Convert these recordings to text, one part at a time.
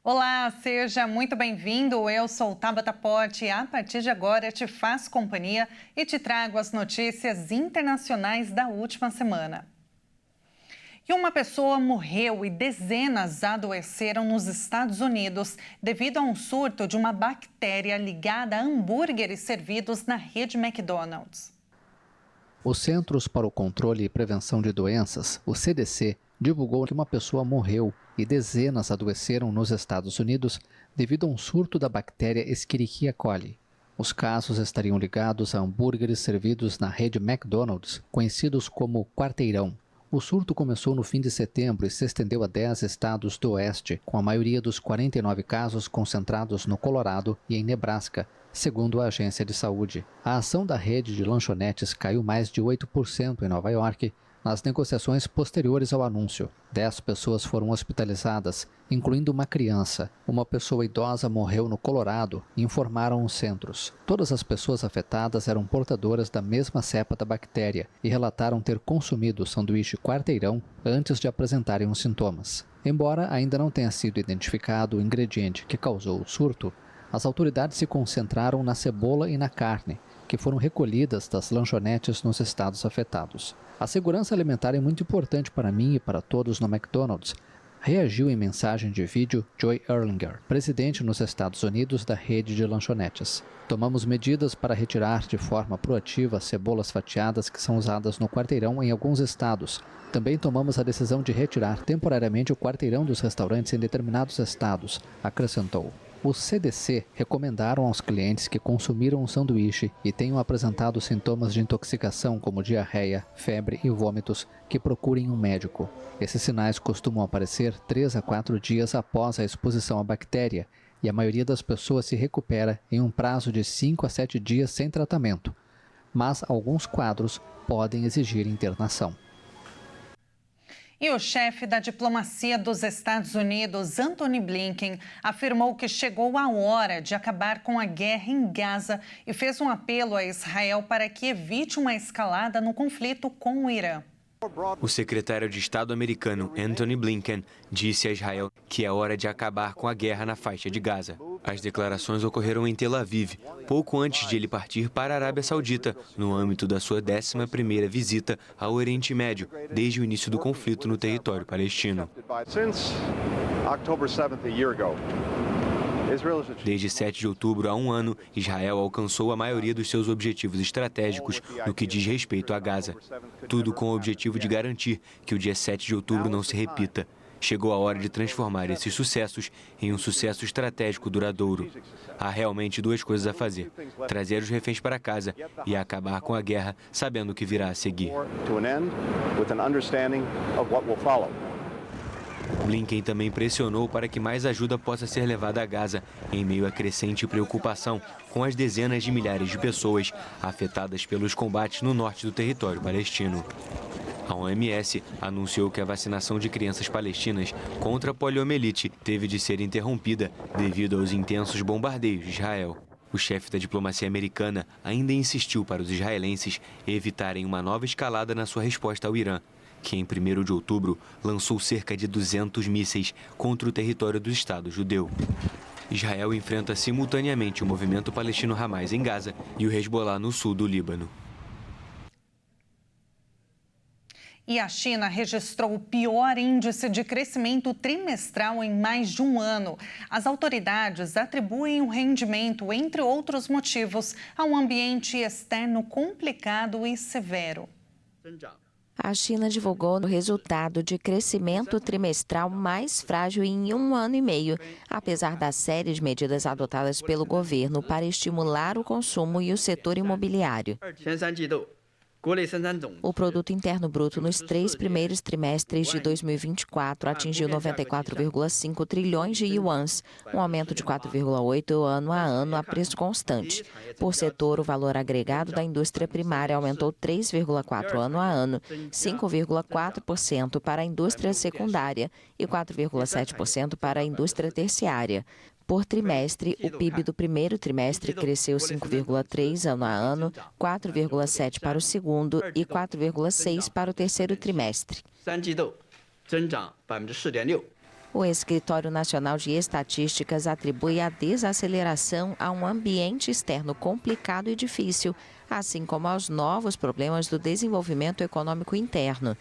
Olá, seja muito bem-vindo. Eu sou Tabata Pote e a partir de agora te faço companhia e te trago as notícias internacionais da última semana. E uma pessoa morreu e dezenas adoeceram nos Estados Unidos devido a um surto de uma bactéria ligada a hambúrgueres servidos na rede McDonald's. Os Centros para o Controle e Prevenção de Doenças, o CDC, divulgou que uma pessoa morreu e dezenas adoeceram nos Estados Unidos devido a um surto da bactéria Escherichia coli. Os casos estariam ligados a hambúrgueres servidos na rede McDonald's, conhecidos como quarteirão. O surto começou no fim de setembro e se estendeu a 10 estados do oeste, com a maioria dos 49 casos concentrados no Colorado e em Nebraska, segundo a agência de saúde. A ação da rede de lanchonetes caiu mais de 8% em Nova York nas negociações posteriores ao anúncio. 10 pessoas foram hospitalizadas, incluindo uma criança. Uma pessoa idosa morreu no Colorado, informaram os centros. Todas as pessoas afetadas eram portadoras da mesma cepa da bactéria e relataram ter consumido o sanduíche quarteirão antes de apresentarem os sintomas. Embora ainda não tenha sido identificado o ingrediente que causou o surto, as autoridades se concentraram na cebola e na carne, que foram recolhidas das lanchonetes nos estados afetados. A segurança alimentar é muito importante para mim e para todos no McDonald's, reagiu em mensagem de vídeo Joy Erlinger, presidente nos Estados Unidos da rede de lanchonetes. Tomamos medidas para retirar de forma proativa as cebolas fatiadas que são usadas no quarteirão em alguns estados. Também tomamos a decisão de retirar temporariamente o quarteirão dos restaurantes em determinados estados, acrescentou. O CDC recomendaram aos clientes que consumiram um sanduíche e tenham apresentado sintomas de intoxicação como diarreia, febre e vômitos que procurem um médico. Esses sinais costumam aparecer 3 a 4 dias após a exposição à bactéria e a maioria das pessoas se recupera em um prazo de 5 a 7 dias sem tratamento, mas alguns quadros podem exigir internação. E o chefe da diplomacia dos Estados Unidos, Antony Blinken, afirmou que chegou a hora de acabar com a guerra em Gaza e fez um apelo a Israel para que evite uma escalada no conflito com o Irã. O secretário de Estado americano, Antony Blinken, disse a Israel que é hora de acabar com a guerra na faixa de Gaza. As declarações ocorreram em Tel Aviv, pouco antes de ele partir para a Arábia Saudita, no âmbito da sua 11ª visita ao Oriente Médio, desde o início do conflito no território palestino. Desde 7 de outubro, há um ano, Israel alcançou a maioria dos seus objetivos estratégicos no que diz respeito a Gaza. Tudo com o objetivo de garantir que o dia 7 de outubro não se repita. Chegou a hora de transformar esses sucessos em um sucesso estratégico duradouro. Há realmente duas coisas a fazer: trazer os reféns para casa e acabar com a guerra, sabendo o que virá a seguir. Blinken também pressionou para que mais ajuda possa ser levada a Gaza, em meio à crescente preocupação com as dezenas de milhares de pessoas afetadas pelos combates no norte do território palestino. A OMS anunciou que a vacinação de crianças palestinas contra a poliomielite teve de ser interrompida devido aos intensos bombardeios de Israel. O chefe da diplomacia americana ainda insistiu para os israelenses evitarem uma nova escalada na sua resposta ao Irã, que em 1º de outubro lançou cerca de 200 mísseis contra o território do Estado judeu. Israel enfrenta simultaneamente o movimento palestino Hamas em Gaza e o Hezbollah no sul do Líbano. E a China registrou o pior índice de crescimento trimestral em mais de um ano. As autoridades atribuem o rendimento, entre outros motivos, a um ambiente externo complicado e severo. A China divulgou o resultado de crescimento trimestral mais frágil em um ano e meio, apesar da série de medidas adotadas pelo governo para estimular o consumo e o setor imobiliário. O produto interno bruto nos 3 primeiros trimestres de 2024 atingiu 94,5 trilhões de yuans, um aumento de 4,8% ano a ano a preço constante. Por setor, o valor agregado da indústria primária aumentou 3,4% ano a ano, 5,4% para a indústria secundária e 4,7% para a indústria terciária. Por trimestre, o PIB do primeiro trimestre cresceu 5,3% ano a ano, 4,7% para o segundo e 4,6% para o terceiro trimestre. O Escritório Nacional de Estatísticas atribui a desaceleração a um ambiente externo complicado e difícil, assim como aos novos problemas do desenvolvimento econômico interno.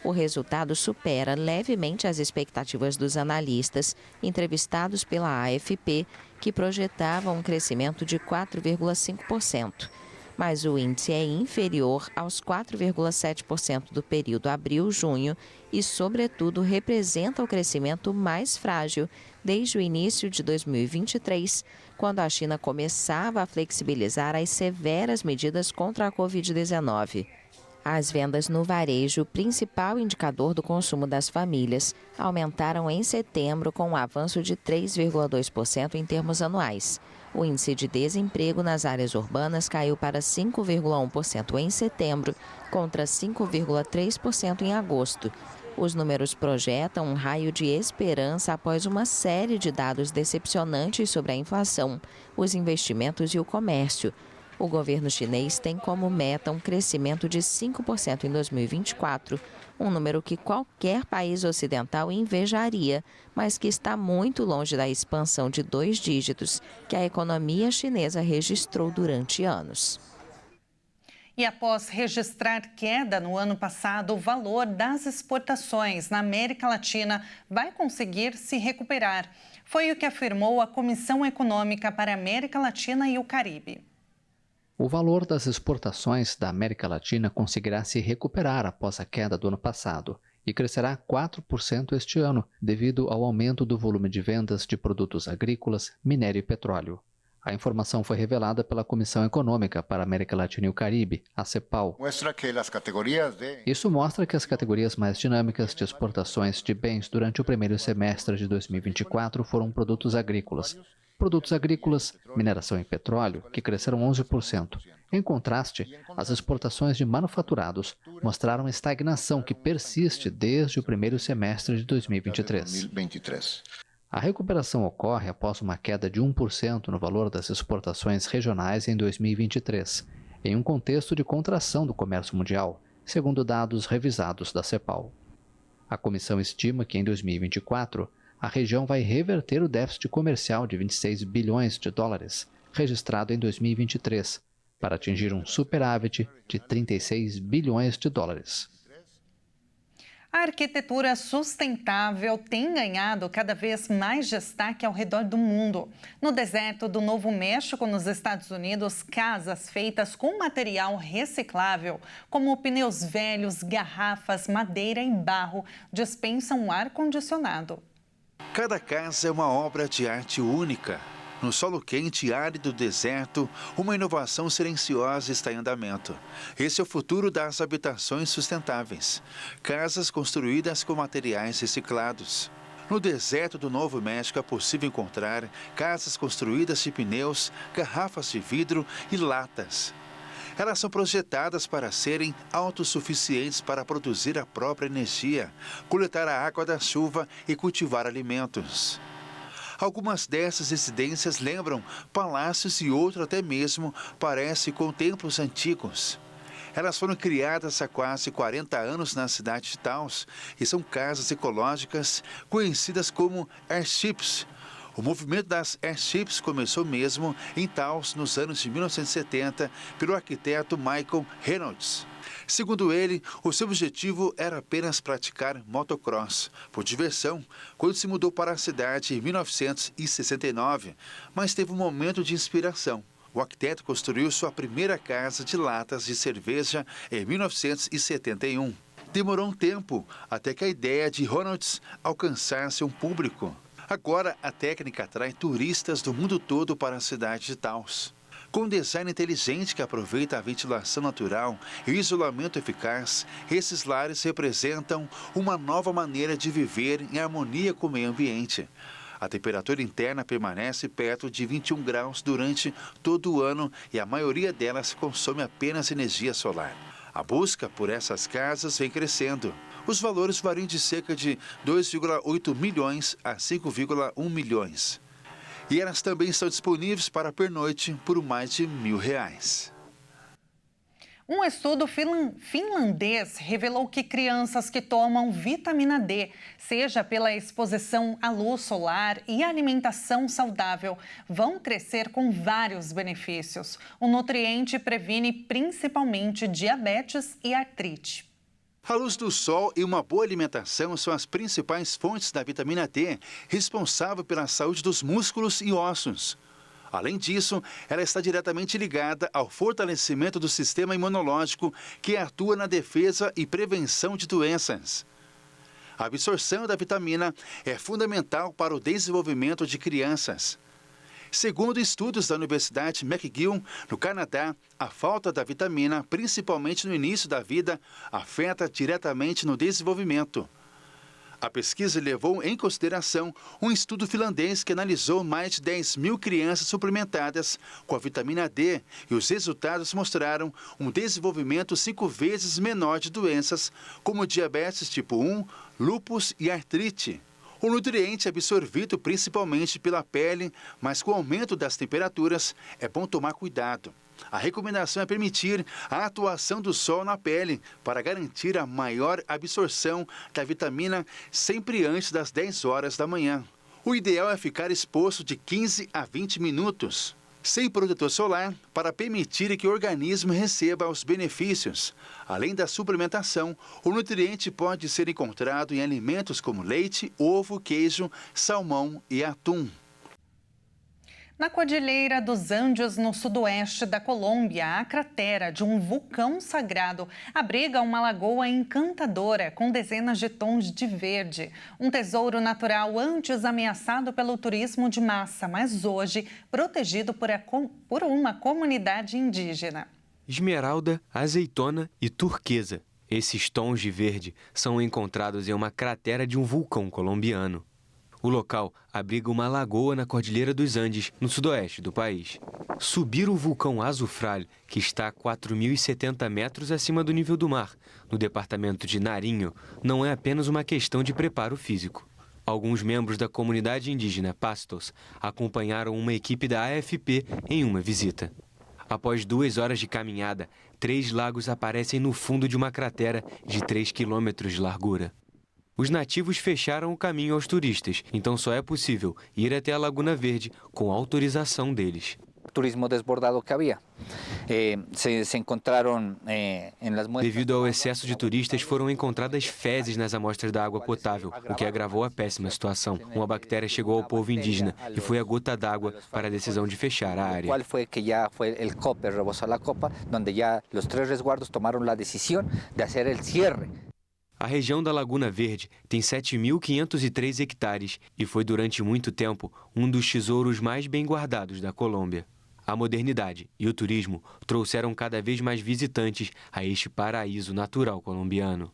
O resultado supera levemente as expectativas dos analistas entrevistados pela AFP, que projetavam um crescimento de 4,5%. Mas o índice é inferior aos 4,7% do período abril-junho e, sobretudo, representa o crescimento mais frágil desde o início de 2023, quando a China começava a flexibilizar as severas medidas contra a Covid-19. As vendas no varejo, principal indicador do consumo das famílias, aumentaram em setembro com um avanço de 3,2% em termos anuais. O índice de desemprego nas áreas urbanas caiu para 5,1% em setembro, contra 5,3% em agosto. Os números projetam um raio de esperança após uma série de dados decepcionantes sobre a inflação, os investimentos e o comércio. O governo chinês tem como meta um crescimento de 5% em 2024, um número que qualquer país ocidental invejaria, mas que está muito longe da expansão de 2 dígitos que a economia chinesa registrou durante anos. E após registrar queda no ano passado, o valor das exportações na América Latina vai conseguir se recuperar. Foi o que afirmou a Comissão Econômica para a América Latina e o Caribe. O valor das exportações da América Latina conseguirá se recuperar após a queda do ano passado e crescerá 4% este ano, devido ao aumento do volume de vendas de produtos agrícolas, minério e petróleo. A informação foi revelada pela Comissão Econômica para a América Latina e o Caribe, a CEPAL. Isso mostra que as categorias mais dinâmicas de exportações de bens durante o primeiro semestre de 2024 foram produtos agrícolas, mineração e petróleo, que cresceram 11%. Em contraste, as exportações de manufaturados mostraram estagnação que persiste desde o primeiro semestre de 2023. A recuperação ocorre após uma queda de 1% no valor das exportações regionais em 2023, em um contexto de contração do comércio mundial, segundo dados revisados da CEPAL. A comissão estima que em 2024, a região vai reverter o déficit comercial de 26 bilhões de dólares, registrado em 2023, para atingir um superávit de 36 bilhões de dólares. A arquitetura sustentável tem ganhado cada vez mais destaque ao redor do mundo. No deserto do Novo México, nos Estados Unidos, casas feitas com material reciclável, como pneus velhos, garrafas, madeira e barro, dispensam um ar-condicionado. Cada casa é uma obra de arte única. No solo quente e árido do deserto, uma inovação silenciosa está em andamento. Esse é o futuro das habitações sustentáveis. Casas construídas com materiais reciclados. No deserto do Novo México é possível encontrar casas construídas de pneus, garrafas de vidro e latas. Elas são projetadas para serem autossuficientes para produzir a própria energia, coletar a água da chuva e cultivar alimentos. Algumas dessas residências lembram palácios e outras até mesmo parecem com templos antigos. Elas foram criadas há quase 40 anos na cidade de Taos e são casas ecológicas conhecidas como airships. O movimento das airships começou mesmo em Taos nos anos de 1970 pelo arquiteto Michael Reynolds. Segundo ele, o seu objetivo era apenas praticar motocross, por diversão, quando se mudou para a cidade em 1969, mas teve um momento de inspiração. O arquiteto construiu sua primeira casa de latas de cerveja em 1971. Demorou um tempo até que a ideia de Reynolds alcançasse um público. Agora, a técnica atrai turistas do mundo todo para a cidade de Taos. Com um design inteligente que aproveita a ventilação natural e o isolamento eficaz, esses lares representam uma nova maneira de viver em harmonia com o meio ambiente. A temperatura interna permanece perto de 21 graus durante todo o ano e a maioria delas consome apenas energia solar. A busca por essas casas vem crescendo. Os valores variam de cerca de 2,8 milhões a 5,1 milhões. E elas também estão disponíveis para pernoite por mais de R$1.000. Um estudo finlandês revelou que crianças que tomam vitamina D, seja pela exposição à luz solar e alimentação saudável, vão crescer com vários benefícios. O nutriente previne principalmente diabetes e artrite. A luz do sol e uma boa alimentação são as principais fontes da vitamina D, responsável pela saúde dos músculos e ossos. Além disso, ela está diretamente ligada ao fortalecimento do sistema imunológico, que atua na defesa e prevenção de doenças. A absorção da vitamina é fundamental para o desenvolvimento de crianças. Segundo estudos da Universidade McGill, no Canadá, a falta da vitamina, principalmente no início da vida, afeta diretamente no desenvolvimento. A pesquisa levou em consideração um estudo finlandês que analisou mais de 10 mil crianças suplementadas com a vitamina D e os resultados mostraram um desenvolvimento 5 vezes menor de doenças como diabetes tipo 1, lúpus e artrite. O nutriente é absorvido principalmente pela pele, mas com o aumento das temperaturas é bom tomar cuidado. A recomendação é permitir a atuação do sol na pele para garantir a maior absorção da vitamina sempre antes das 10 horas da manhã. O ideal é ficar exposto de 15 a 20 minutos, sem protetor solar, para permitir que o organismo receba os benefícios. Além da suplementação, o nutriente pode ser encontrado em alimentos como leite, ovo, queijo, salmão e atum. Na Cordilheira dos Andes, no sudoeste da Colômbia, a cratera de um vulcão sagrado abriga uma lagoa encantadora com dezenas de tons de verde. Um tesouro natural antes ameaçado pelo turismo de massa, mas hoje protegido por uma comunidade indígena. Esmeralda, azeitona e turquesa. Esses tons de verde são encontrados em uma cratera de um vulcão colombiano. O local abriga uma lagoa na Cordilheira dos Andes, no sudoeste do país. Subir o vulcão Azufral, que está a 4.070 metros acima do nível do mar, no departamento de Nariño, não é apenas uma questão de preparo físico. Alguns membros da comunidade indígena Pastos acompanharam uma equipe da AFP em uma visita. Após 2 horas de caminhada, 3 lagos aparecem no fundo de uma cratera de 3 quilômetros de largura. Os nativos fecharam o caminho aos turistas, então só é possível ir até a Laguna Verde com autorização deles. Turismo desbordado que havia. Se encontraram Devido ao excesso de turistas, foram encontradas fezes nas amostras da água potável, o que agravou a péssima situação. Uma bactéria chegou ao povo indígena e foi a gota d'água para a decisão de fechar a área. Qual foi que já foi o COPE, rebosou a copa, onde já os 3 resguardos tomaram a decisão de fazer o cierre. A região da Laguna Verde tem 7.503 hectares e foi durante muito tempo um dos tesouros mais bem guardados da Colômbia. A modernidade e o turismo trouxeram cada vez mais visitantes a este paraíso natural colombiano.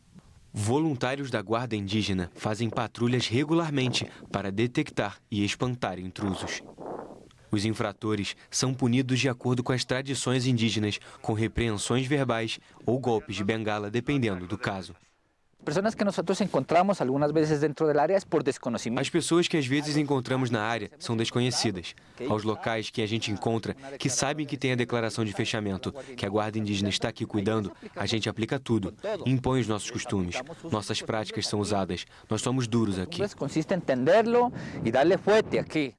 Voluntários da Guarda Indígena fazem patrulhas regularmente para detectar e espantar intrusos. Os infratores são punidos de acordo com as tradições indígenas, com repreensões verbais ou golpes de bengala, dependendo do caso. Pessoas que nós encontramos algumas vezes dentro da área é por desconhecimento. As pessoas que às vezes encontramos na área são desconhecidas. Aos locais que a gente encontra, que sabem que tem a declaração de fechamento, que a Guarda Indígena está aqui cuidando, a gente aplica tudo, impõe os nossos costumes. Nossas práticas são usadas. Nós somos duros aqui. Consiste em entendê-lo e dar-lhe forte aqui.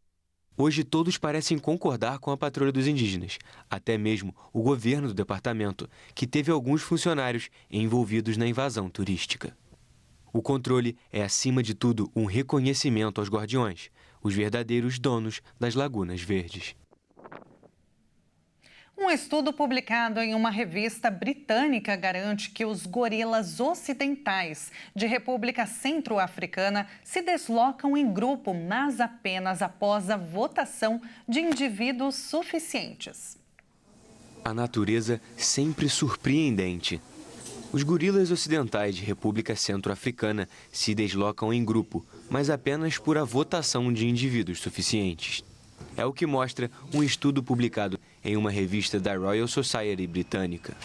Hoje todos parecem concordar com a patrulha dos indígenas, até mesmo o governo do departamento, que teve alguns funcionários envolvidos na invasão turística. O controle é, acima de tudo, um reconhecimento aos guardiões, os verdadeiros donos das Lagunas Verdes. Um estudo publicado em uma revista britânica garante que os gorilas ocidentais de República Centro-Africana se deslocam em grupo, mas apenas após a votação de indivíduos suficientes. A natureza sempre surpreendente. Os gorilas ocidentais de República Centro-Africana se deslocam em grupo, mas apenas por a votação de indivíduos suficientes. É o que mostra um estudo publicado em uma revista da Royal Society britânica.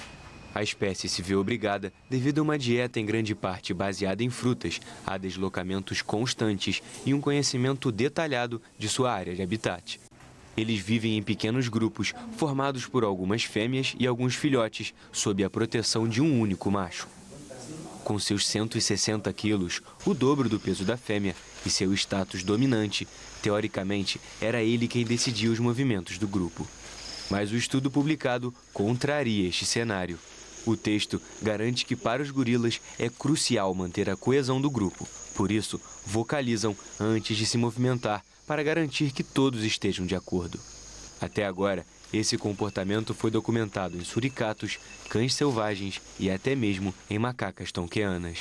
A espécie se vê obrigada, devido a uma dieta em grande parte baseada em frutas, a deslocamentos constantes e um conhecimento detalhado de sua área de habitat. Eles vivem em pequenos grupos, formados por algumas fêmeas e alguns filhotes, sob a proteção de um único macho. Com seus 160 quilos, o dobro do peso da fêmea, e seu status dominante, teoricamente, era ele quem decidia os movimentos do grupo. Mas o estudo publicado contraria este cenário. O texto garante que para os gorilas é crucial manter a coesão do grupo. Por isso, vocalizam antes de se movimentar para garantir que todos estejam de acordo. Até agora, esse comportamento foi documentado em suricatos, cães selvagens e até mesmo em macacas tonqueanas.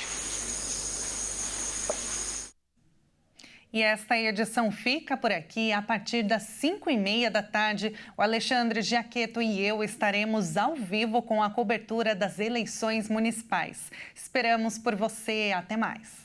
E esta edição fica por aqui. A partir das 5h30 da tarde, o Alexandre Giaqueto e eu estaremos ao vivo com a cobertura das eleições municipais. Esperamos por você. Até mais.